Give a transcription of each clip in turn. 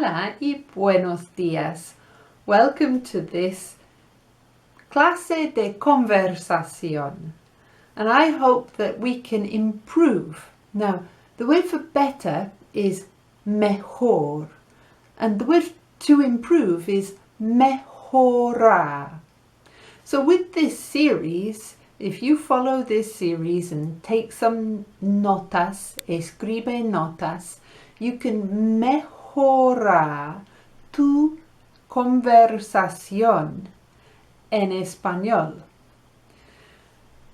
Hola y buenos días. Welcome to this clase de conversación. And I hope that we can improve. Now, the word for better is mejor. And the word to improve is mejorar. So with this series, if you follow this series and take some notas, escribe notas, you can mejorar tu conversación en español.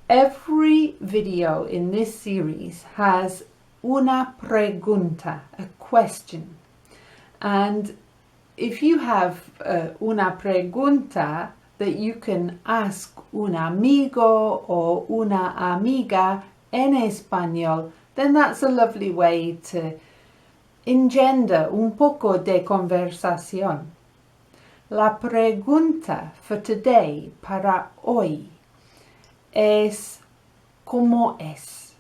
Every video in this series has una pregunta, a question. And if you have una pregunta that you can ask un amigo or una amiga en español, then that's a lovely way to engender un poco de conversación. La pregunta for today, para hoy, es ¿cómo es?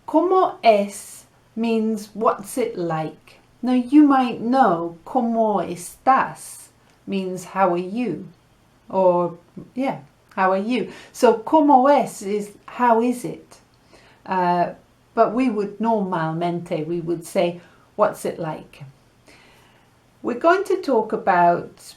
¿Cómo es means what's it like? Now you might know ¿cómo estás means how are you? Or, yeah, how are you? So, ¿cómo es is how is it? But we would normalmente, we would say, what's it like? We're going to talk about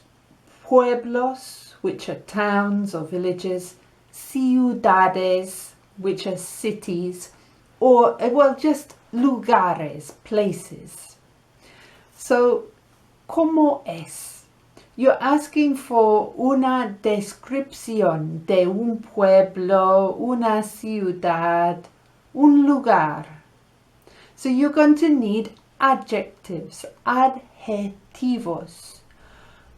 pueblos, which are towns or villages, ciudades, which are cities, or, well, just lugares, places. So, ¿cómo es? You're asking for una descripción de un pueblo, una ciudad, un lugar. So you're going to need adjectives, adjetivos,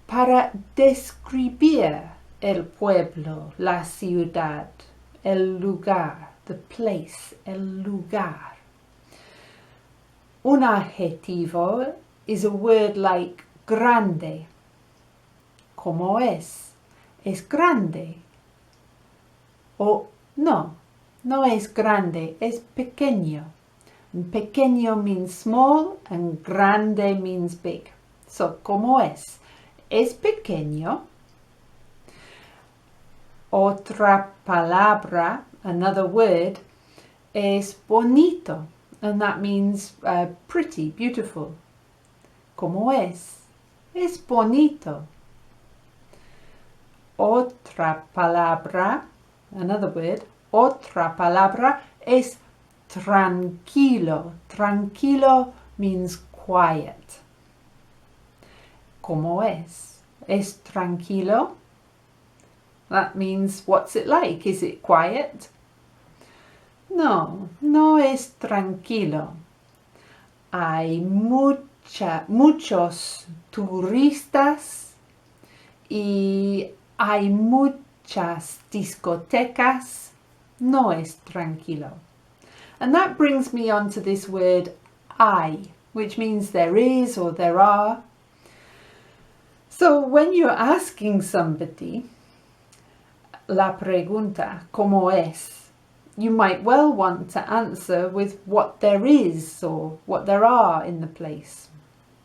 para describir el pueblo, la ciudad, el lugar, the place, el lugar. Un adjetivo is a word like grande. ¿Cómo es? Es grande. O no, no es grande, es pequeño. And pequeño means small and grande means big. So, ¿cómo es? Es pequeño. Otra palabra, another word, es bonito. And that means pretty, beautiful. ¿Cómo es? Es bonito. Otra palabra, another word, otra palabra es tranquilo. Tranquilo means quiet. ¿Cómo es? ¿Es tranquilo? That means what's it like? Is it quiet? No, no es tranquilo. Hay muchos turistas y hay muchas discotecas. No es tranquilo. And that brings me on to this word hay, which means there is or there are. So when you're asking somebody la pregunta, ¿cómo es? You might well want to answer with what there is or what there are in the place.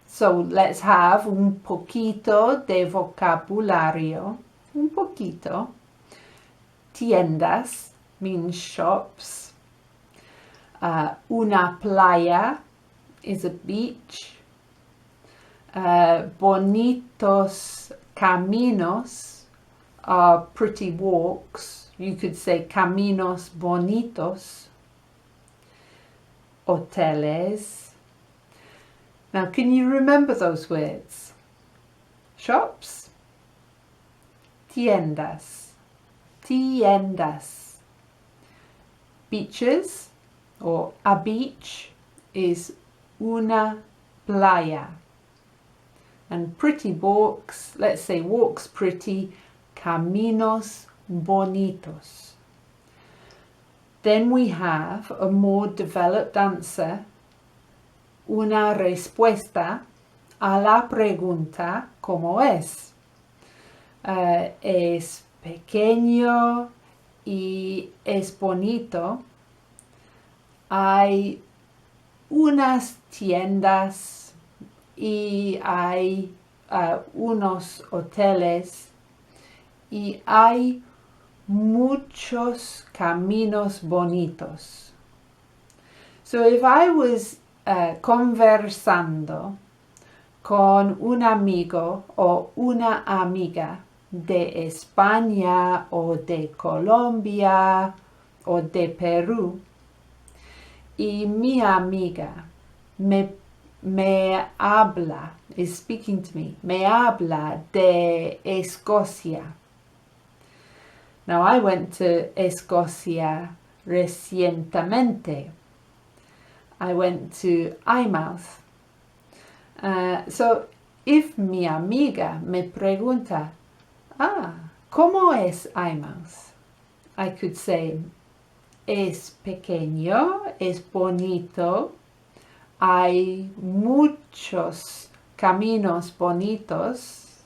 So let's have un poquito de vocabulario. Un poquito. Tiendas means shops. Una playa is a beach. Bonitos caminos are pretty walks. You could say caminos bonitos. Hoteles. Now, can you remember those words? Shops. Tiendas, tiendas. Beaches, or a beach, is una playa. And pretty walks, let's say walks pretty, caminos bonitos. Then we have a more developed answer, una respuesta a la pregunta ¿cómo es? Es pequeño y es bonito. Hay unas tiendas y hay unos hoteles y hay muchos caminos bonitos. So if I was conversando con un amigo o una amiga de España o de Colombia o de Perú y mi amiga me habla, is speaking to me, me habla de Escocia. Now I went to Escocia recientemente. I went to Eyemouth. So if mi amiga me pregunta, ¿cómo es Eyemouth? I could say, es pequeño, es bonito, hay muchos caminos bonitos,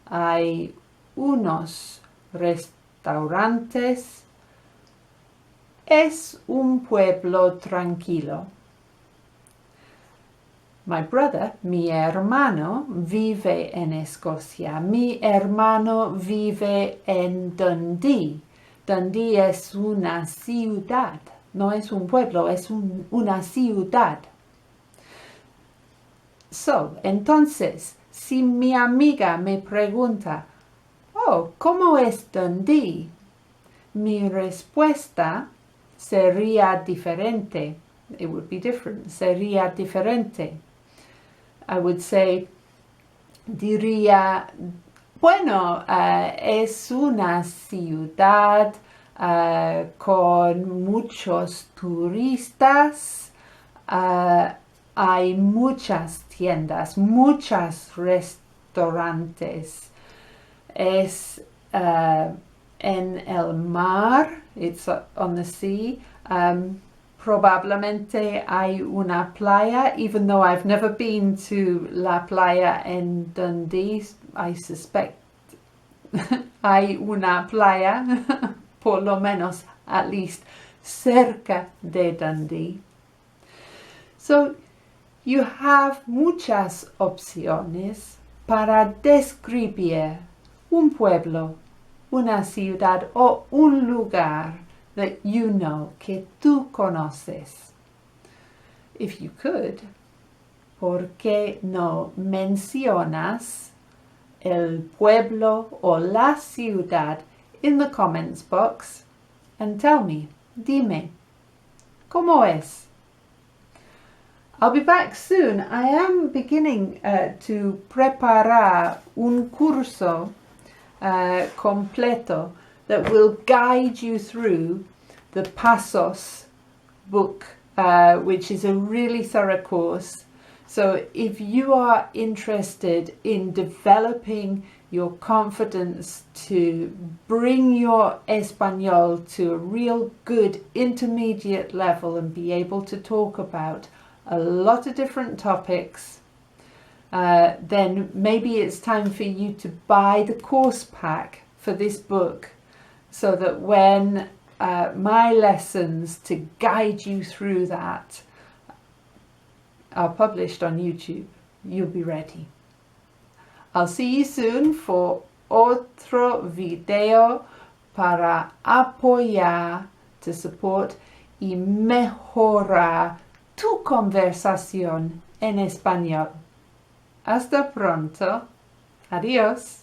hay unos restaurantes, es un pueblo tranquilo. My brother, mi hermano, vive en Escocia. Mi hermano vive en Dundee. Dundee es una ciudad, no es un pueblo, es una ciudad. So, entonces, si mi amiga me pregunta, ¿cómo es Dundee? Mi respuesta sería diferente. It would be different. Sería diferente. I would say, diría, bueno, es una ciudad con muchos turistas, hay muchas tiendas, muchos restaurantes. Es en el mar, it's on the sea. Probablemente hay una playa, even though I've never been to la playa en Dundee. I suspect hay una playa, por lo menos, at least, cerca de Dundee. So, you have muchas opciones para describir un pueblo, una ciudad o un lugar that you know, que tú conoces. If you could, ¿por qué no mencionas el pueblo o la ciudad in the comments box and tell me, dime, ¿cómo es? I'll be back soon. I am beginning to preparar un curso completo that will guide you through the Pasos book, which is a really thorough course. So if you are interested in developing your confidence to bring your Espanol to a real good intermediate level and be able to talk about a lot of different topics, then maybe it's time for you to buy the course pack for this book, so that when my lessons to guide you through that are published on YouTube, you'll be ready. I'll see you soon for otro video para apoyar, to support y mejorar tu conversación en español. Hasta pronto. Adiós.